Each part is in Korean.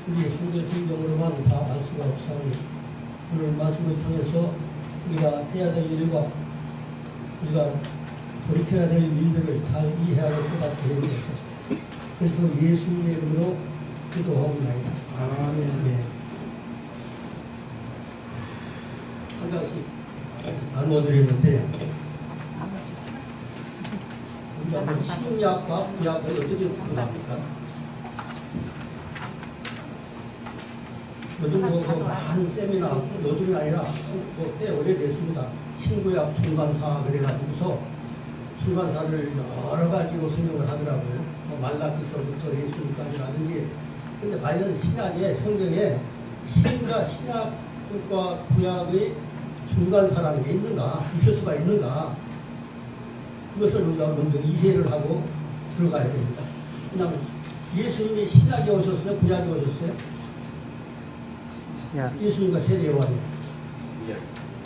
우리 한글 성경으로만 다 알 수가 없사오니 오늘 말씀을 통해서 우리가 해야 될 일과 우리가 돌이켜야 될 일들을 잘 이해하고 깨닫게 해주옵소서. 그래서 예수님의 이름으로 기도하옵나이다. 아멘. 네. 한 가지 나눠드렸는데 우리가 신약과 구약을 어떻게 구분합니까? 요즘 많은 세미나, 요즘이 아니라 꽤 오래됐습니다. 신구약 중간사 그래가지고서 중간사를 여러 가지로 설명을 하더라고요. 뭐 말라기서부터 예수님까지라든지. 근데 과연 신약의 성경에 신약과 구약의 중간사라는 게 있는가? 있을 수가 있는가? 그것을 우리가 먼저 이해를 하고 들어가야 됩니다. 왜냐하면 예수님이 신약에 오셨어요? 구약에 오셨어요? 예수님과 세례 요한이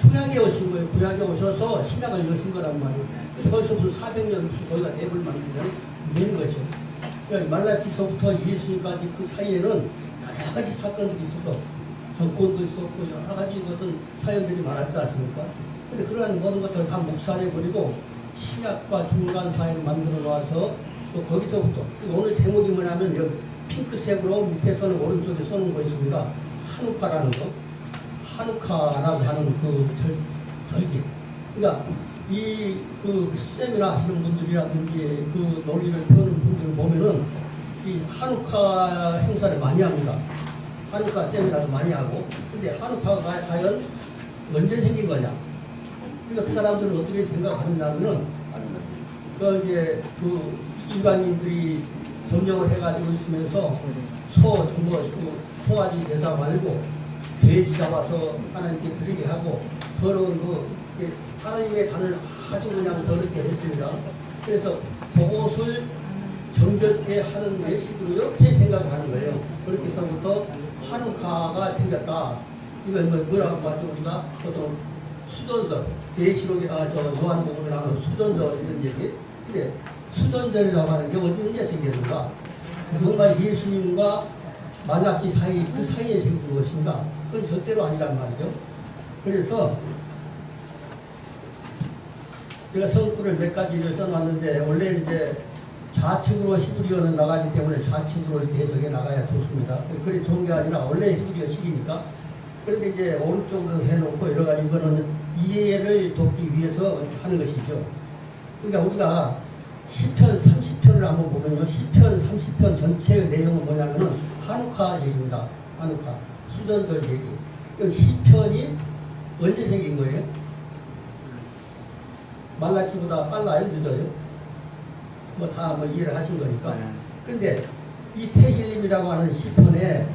구약에 오신 거예요. 구약에 오셔서 신약을 여신 거란 말이에요. 그래서 벌써부터 400년 거기가 대불 만들면 된 거죠. 그러니까 말라기서부터 예수님까지 그 사이에는 여러 가지 사건들이 있어서 정권도 있었고 여러 가지 어떤 사연들이 많았지 않습니까? 근데 그러한 모든 것들을 다 묵살해버리고 신약과 중간 사회를 만들어 놔서 또 거기서부터 오늘 제목이 뭐냐면 여기 핑크색으로 밑에서는 오른쪽에 써놓은 거 있습니다. 한우카라는 거, 한우카라고 하는 그 절기. 그러니까 그 세미나 하시는 분들이라든지 그 논리를 배우는 분들 보면은 이 한우카 행사를 많이 합니다. 한우카 세미나도 많이 하고. 근데 한우카가 과연 언제 생긴 거냐? 그러니까 그 사람들은 어떻게 생각하느냐면은 이제 그 일반인들이 점령을 해가지고 있으면서 소화지 제사 말고 돼지 잡아서 하나님께 드리게 하고 더러운 하나님의 단을 아주 그냥 더럽게 했습니다. 그래서 그것을 정결케 하는 예식으로 이렇게 생각을 하는 거예요. 그렇게 해서부터 한우카가 생겼다. 이건 뭐라고 하죠? 우리가 보통 수전설, 계시록에 요한복음에 나오는 수전설 이런 얘기. 근데 수전절이라고 하는 게 언제 생겼는가? 정말 예수님과 말라기 사이, 그 사이에 생긴 것인가? 그건 절대로 아니란 말이죠. 그래서 제가 성구를 몇 가지를 써놨는데 원래 이제 좌측으로 히브리어는 나가기 때문에 좌측으로 이렇게 해석해 나가야 좋습니다. 그게 좋은 게 아니라 원래 히브리어식이니까. 그런데 이제 오른쪽으로 해놓고 여러 가지 이거는 이해를 돕기 위해서 하는 것이죠. 그러니까 우리가 10편, 30편을 한번 보면요. 10편, 30편 전체의 내용은 뭐냐면은 한우카 얘기입니다. 한우카. 수전절 얘기. 10편이 언제 생긴 거예요? 말라기보다 빨라요? 늦어요? 뭐 다 이해를 하신 거니까. 근데 이 테힐림이라고 하는 10편에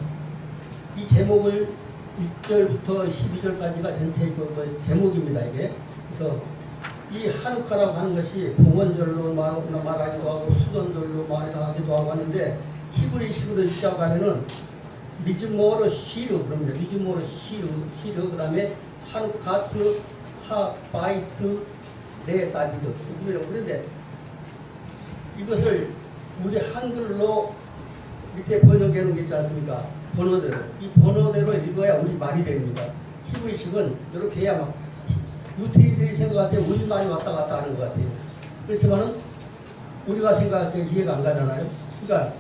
이 제목을 1절부터 12절까지가 전체 제목입니다. 이게. 그래서 이 한우카라고 하는 것이 봉헌절로 말하기도 하고 수전절로 말하기도 하고 하는데 히브리식으로 읽자고 하면은 미즈모르 시르 그럽니다. 미즈모르 시르 그 다음에 한우카트 하바이트 레 다비드. 그런데 이것을 우리 한글로 밑에 번역해 놓은 게 있지 않습니까? 번호대로. 이 번호대로 읽어야 우리 말이 됩니다. 히브리식은 이렇게 해야 막 유태인들이 생각할 때 우리말이 왔다 갔다 하는 것 같아요. 그렇지만은 우리가 생각할 때 이해가 안 가잖아요. 그러니까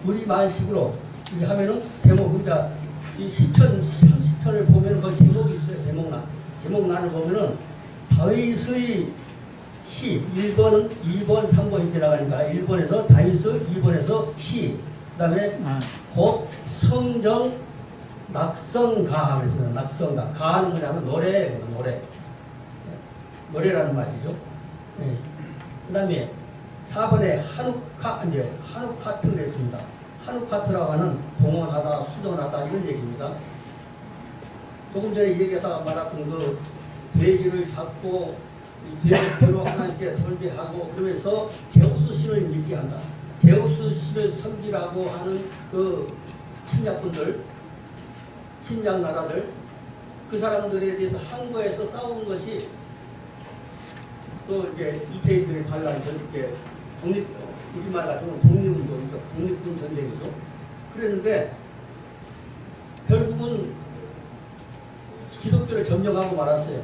우리말식으로 이렇게 하면은 제목, 그러니까 이 10편, 30편을 보면은 그 제목이 있어요. 제목란을 보면은 다윗의 시, 1번은 2번, 3번 이렇게 나가니까 1번에서 다윗의 2번에서 시, 그 다음에 곧 성정 낙성가 그랬습니다. 낙성가. 가는 뭐냐면 노래라는 맛이죠. 네. 그 다음에 4번에 한우카트를 했습니다. 한우카트라고 하는 봉헌하다, 수전하다 이런 얘기입니다. 조금 전에 얘기하다가 말했던 그 돼지를 잡고 돼지로 하나님께 돌배하고 그러면서 제우스 신을 얘기한다. 제우스 신을 섬기라고 하는 그 침략군들, 침략 나라들, 그 사람들에 대해서 항거에서 싸우는 것이 또 이제 유태인들의 반란전 이렇게 우리말 같은 건 독립운동이죠. 독립군 전쟁이죠. 그랬는데 미국은 기독교를 점령하고 말았어요.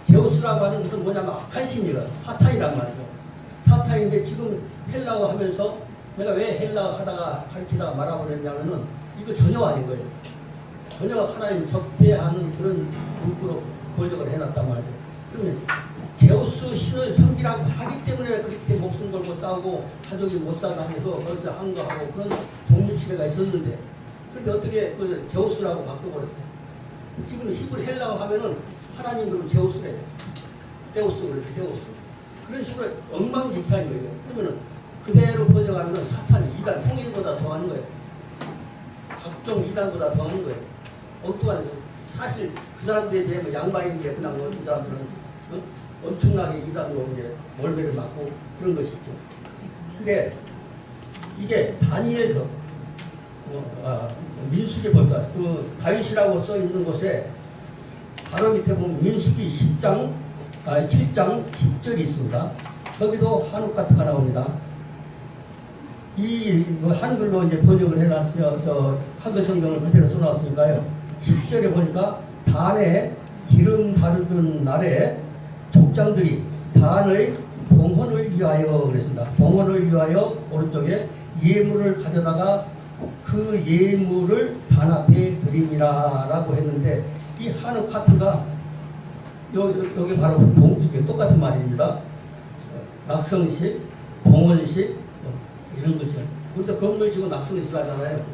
제우스라고 하는 것은 뭐냐면 악한 신이라 사탄이란 말이죠. 사탄인데 지금 헬라어 하면서 내가 왜 헬라어 하다가 가르치다가 말아버렸냐면은 이거 전혀 아닌 거예요. 전혀 하나님 적대하는 그런 문구로 번역을 해놨단 말이죠. 그러면 제우스 신을 섬기라고 하기 때문에 그렇게 목숨 걸고 싸우고 가족이 못 살아당해서 거기서 한 거 하고 그런 독립시대가 있었는데 그런데 어떻게 그 제우스라고 바꿔버렸어요. 지금 히브리 헬라어 하면은 하나님 그럼 제우스래. 데우스 그래, 데우스. 그런 식으로 엉망진창인 거예요. 그러면은 그대로 번역하면은 사탄이 이단 통일보다 더하는 거예요. 각종 이단보다 더하는 거예요. 엉뚱한 사실 그 사람들에 대해 뭐 양반인데 그냥 뭐 이 사람들은 엄청나게 이단으로 이제 몰매를 맞고 그런 것이 있죠. 근데 이게 단위에서 민수기 볼까 그 다윗이라고 써 있는 곳에 바로 밑에 보면 민수기 7장 10절이 있습니다. 거기도 하누카트가 나옵니다. 이 한글로 이제 번역을 해놨어요. 저 한글 성경을 그대로 써놨으니까요. 10절에 보니까 단에 기름 바르던 날에 족장들이 단의 봉헌을 위하여 그랬습니다. 봉헌을 위하여 오른쪽에 예물을 가져다가 그 예물을 단 앞에 드립니다 라고 했는데 이 하누카트가 여기 바로 이게 똑같은 말입니다. 낙성식, 봉헌식 이런 것이요. 우리도 건물 지고 낙성식 하잖아요.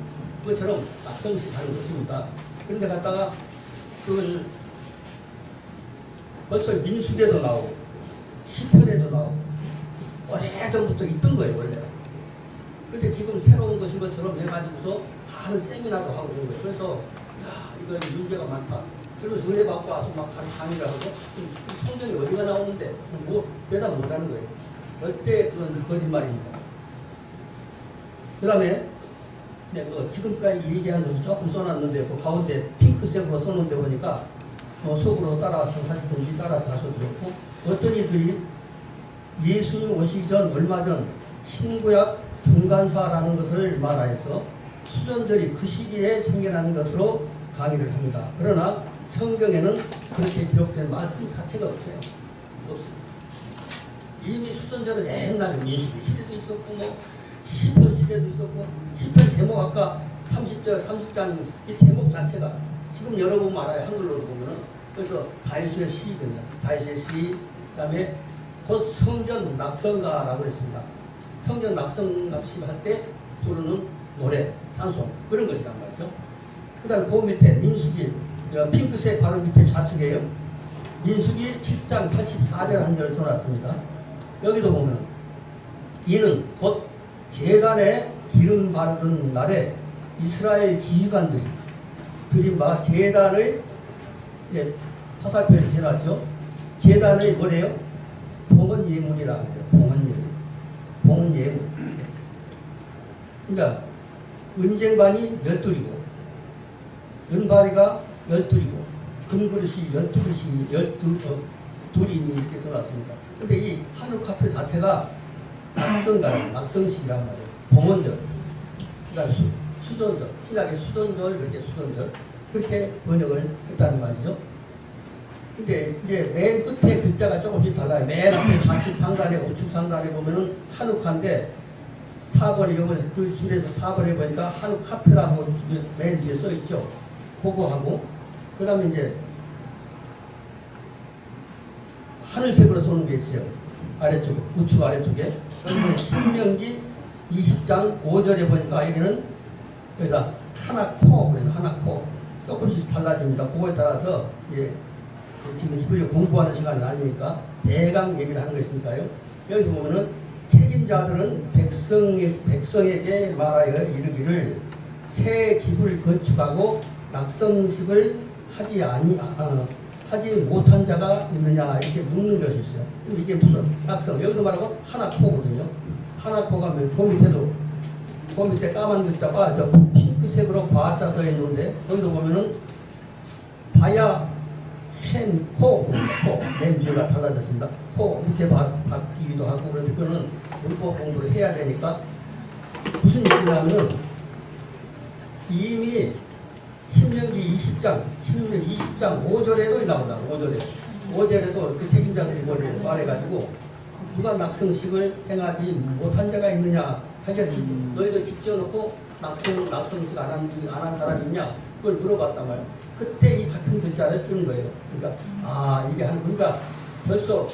그것처럼 낙성식 하는 것입니다. 그런데 갔다가 그걸 벌써 민수기에도 나오고 시편에도 나오고 오래전부터 있던 거예요 원래. 근데 지금 새로운 것인 것처럼 해가지고서 하는 세미나도 하고 그런 거예요. 그래서 야 이거 문제가 많다. 그러면서 은혜 받고 와서 막 강의를 하고 성경이 어디가 나오는데 뭐 대답 못하는 거예요. 절대 그건 거짓말입니다. 그 다음에 지금까지 얘기한 것을 조금 써놨는데 그 가운데 핑크색으로 써놓은 데 보니까 속으로 따라서 하시든지 따라서 하셔도 좋고 어떤 이들이 예수님 오시기 전 얼마 전 신구약 중간사라는 것을 말하여서 수전절이 그 시기에 생겨난 것으로 강의를 합니다. 그러나 성경에는 그렇게 기록된 말씀 자체가 없어요. 없습니다. 이미 수전절은 옛날에 민수기 시대도 있었고 뭐 시편 시대도 있었고 시편 제목 아까 30장 이 제목 자체가 지금 열어보면 알아요. 한글로 보면은 그래서 다윗의 시거든요. 다윗의 시 그다음에 곧 성전 낙성가라고 그랬습니다. 성전 낙성가시 할 때 부르는 노래, 찬송 그런 것이란 말이죠. 그 다음에 그 밑에 민수기 핑크색 바로 밑에 좌측이에요. 민수기 7장 84절 한 절을 써놨습니다. 여기도 보면 이는 곧 제단에 기름 바르던 날에 이스라엘 지휘관들이 드린 바 제단의 화살표를 해놨죠. 제단의 뭐래요? 봉헌 예물이라 그래요. 봉헌 예물. 봉헌 예물. 그러니까 은쟁반이 12이고 은바리가 12이고 금그릇이 12그릇이 12돌이 이렇게 써놨습니다. 근데 이 하누카트 자체가 낙성식이란 말이에요. 봉헌절, 그다음 수전절, 신약의 수전절, 그렇게 수전절 그렇게 번역을 했다는 말이죠. 근데 이제 맨 끝에 글자가 조금씩 달라요. 맨 앞에 좌측 상단에 우측 상단에 보면은 한우카인데 4번에 그 줄에서 4번에 보니까 한우카트라고 맨 뒤에 써 있죠. 그거하고 그 다음에 이제 하늘색으로 써놓은 게 있어요. 아래쪽에 우측 아래쪽에 신명기 20장 5절에 보니까 여기는 여기다 하나코 그래서 하나코 조금씩 달라집니다. 그거에 따라서 예, 지금 히브리어 공부하는 시간이 아니니까 대강 얘기를 하는 것이니까요. 여기 보면은 책임자들은 백성에게 말하여 이르기를 새 집을 건축하고 낙성식을 하지 못한 자가 있느냐 이렇게 묻는 것이 있어요. 이게 무슨 낙성? 여기도 말하고 하나코거든요. 하나코가 그 밑에 까만 글자가 저 핑크색으로 과자 써 있는데 거기도 보면은 바야 코, 맨 뒤가 달라졌습니다. 코 이렇게 바뀌기도 하고 그런데 그거는 문법 공부를 해야 되니까 무슨 얘기냐면은 이미 신명기 20장 5절에도 나온다. 5절에도 그 책임자들이 말해가지고 누가 낙성식을 행하지 못한 자가 있느냐, 자기가 너희들 집 지어놓고 낙성식 안 한 사람이 있냐, 그걸 물어봤단 말이야. 그때 이 같은 글자를 쓰는 거예요. 그러니까 이게 그러니까 벌써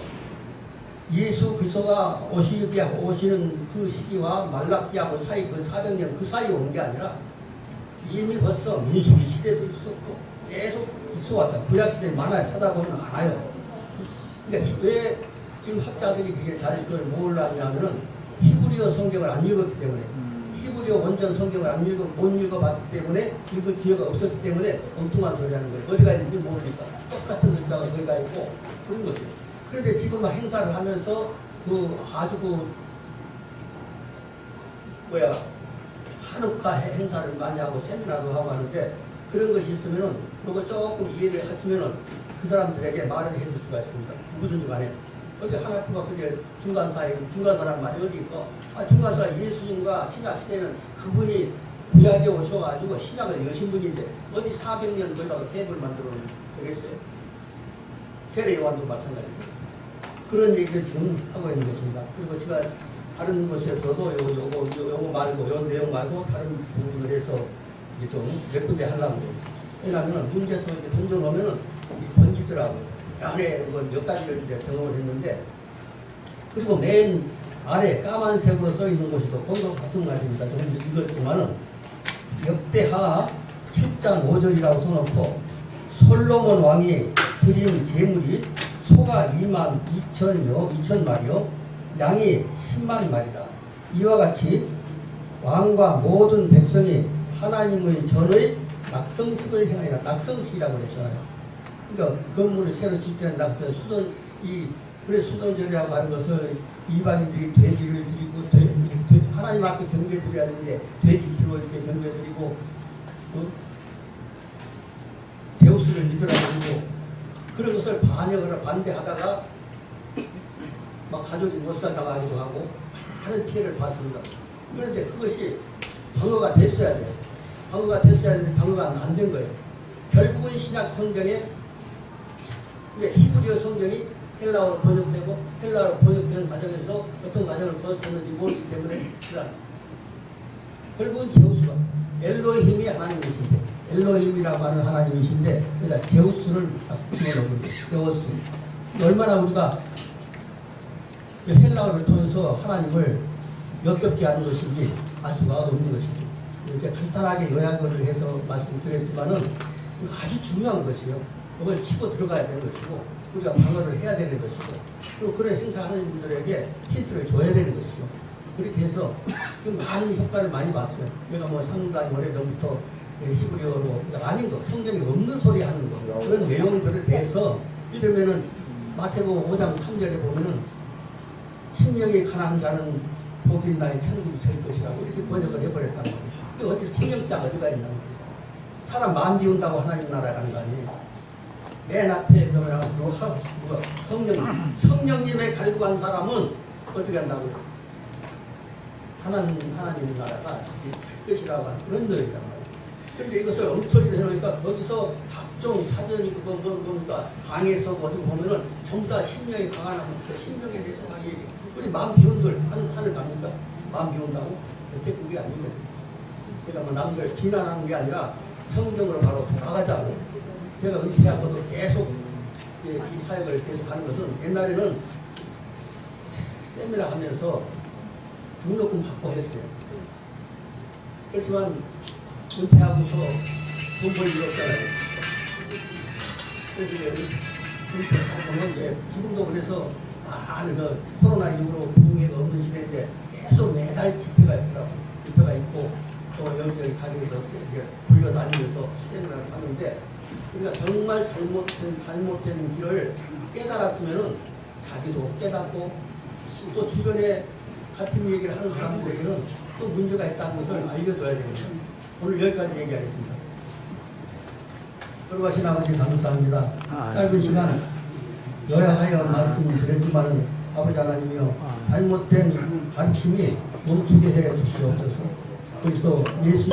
예수 그리스도가 오시는 그 시기와 말라기하고 사이 그 400년 그 사이에 온 게 아니라 이미 벌써 민수기 시대도 있었고 계속 있어 왔다. 구약 시대 많아요. 찾아보면 알아요. 그러니까 왜 지금 학자들이 그게 잘 그걸 몰랐냐면은 히브리어 성경을 안 읽었기 때문에, 히브리어 원전 성경을 못 읽어봤기 때문에, 읽을 기회가 없었기 때문에 엉뚱한 소리 하는 거예요. 어디가 있는지 모르니까. 똑같은 글자가 거기가 있고 그런 거죠. 그런데 지금 행사를 하면서 한우카 행사를 많이 하고 세미나도 하고 하는데, 그런 것이 있으면은 그거 조금 이해를 하시면은 그 사람들에게 말을 해줄 수가 있습니다. 누구든지 간에. 어디 하나님과 그게 중간 사람 말이 어디 있고, 중간사 예수님과 신약 시대는 그분이 구약에 오셔가지고 신약을 여신 분인데 어디 400년 걸다가 갭을 만들어 되겠어요? 세례 요한도 마찬가지고. 그런 얘기를 지금 하고 있는 것입니다. 그리고 제가 다른 곳에서도 요거 말고, 요 내용 말고 다른 부분을 해서 이제 좀 메꾸게 하려고 해요. 왜냐하면 문제에서 이렇게 던져놓으면은 번지더라고요. 그 안에 몇 가지를 이제 경험을 했는데, 그리고 맨 아래 까만색으로 써 있는 곳이도 거기도 같은 말입니다. 좀 읽었지만은 역대하 7장 5절이라고 써놓고, 솔로몬 왕이 드린 제물이 소가 2만 2천 마리요, 양이 10만 마리라. 이와 같이 왕과 모든 백성이 하나님의 전의 낙성식을 행하니라. 낙성식이라고 그랬잖아요. 그러니까 건물을 새로 짓 때는 낙성, 수던절이라고 하는 것을 이방인들이 돼지를 드리고, 하나님 앞에 경배 드려야 되는데 돼지 피로 이렇게 경배 드리고, 제우스를 믿으라고 그런 것을 반대하다가 막 가족이 못 살아가기도 하고 많은 피해를 봤습니다. 그런데 그것이 방어가 됐어야 돼요. 방어가 되는데 방어가 안 된 거예요. 결국은 신약 성경에 히브리어 성경이 헬라어로 번역되고, 헬라어로 번역되는 과정에서 어떤 과정을 거쳤는지 모르기 때문에 결국은 제우스가 엘로힘이 하나님이신데, 엘로힘이라고 하는 하나님이신데, 그러니까 제우스를 딱 집어넣은 거예요. 제우스. 얼마나 우리가 헬라어를 통해서 하나님을 역겹게 하는 것인지 알 수가 없는 것이죠. 이제 간단하게 요약을 해서 말씀드렸지만은 아주 중요한 것이요. 이걸 치고 들어가야 되는 것이고, 우리가 방어를 해야 되는 것이고, 그리고 그런 행사하는 분들에게 힌트를 줘야 되는 것이죠. 그렇게 해서 많은 효과를 많이 봤어요. 제가 상당히 오래전부터 히브리어로 아닌 거, 성경에 없는 소리 하는 거, 그런 내용들에 대해서, 이러면은 마태복음 5장 3절에 보면은 심령이 가난한 자는 복이 있나니 천국이 될 것이라고 이렇게 번역을 해버렸단 말이에요. 어디 생명자가 어디가 있나 말이에요. 사람 마음 비운다고 하나님 나라에 가는 거 아니에요. 맨 앞에 그러면 성령님의 갈구한 사람은 어떻게 한다고요? 하나님 나라가 잘 것이라고 하는 그런 노래단 말이에요. 그런데 이것을 엉터리로 해놓으니까 거기서 각종 사전이 보니까 강에서 어디 보면은 전부 다 신령이 강한 신령에 대해서 막 얘기해. 우리 마음 비운들 하늘 갑니까? 마음 비운다고? 절대 그게 아니거든요. 제가 남들 비난하는 게 아니라 성경으로 바로 돌아가자고. 제가 은퇴하고도 계속 이 사역을 계속 하는 것은, 옛날에는 세미나 하면서 등록금 받고 했어요. 그렇지만 은퇴하고서 돈 벌 일 없잖아요. 그래서 은퇴하고는 지금도 그래서 코로나 이후로 부흥회가 없는 시대인데 계속 매달 집회가 있더라고요. 집회가 있고 또 여기저기 가게에서 불려다니면서 세미나를 하는데, 우리가 정말 잘못된 길을 깨달았으면은 자기도 깨닫고 또 주변에 같은 얘기를 하는 사람들에게는 또 문제가 있다는 것을 알려줘야 됩니다. 오늘 여기까지 얘기하겠습니다. 돌아가신 아버지 감사합니다. 짧은 시간 요약하여 말씀드렸지만 아버지 하나님이여, 잘못된 가르침이 멈추게 해 주시옵소서. 그리스도 예수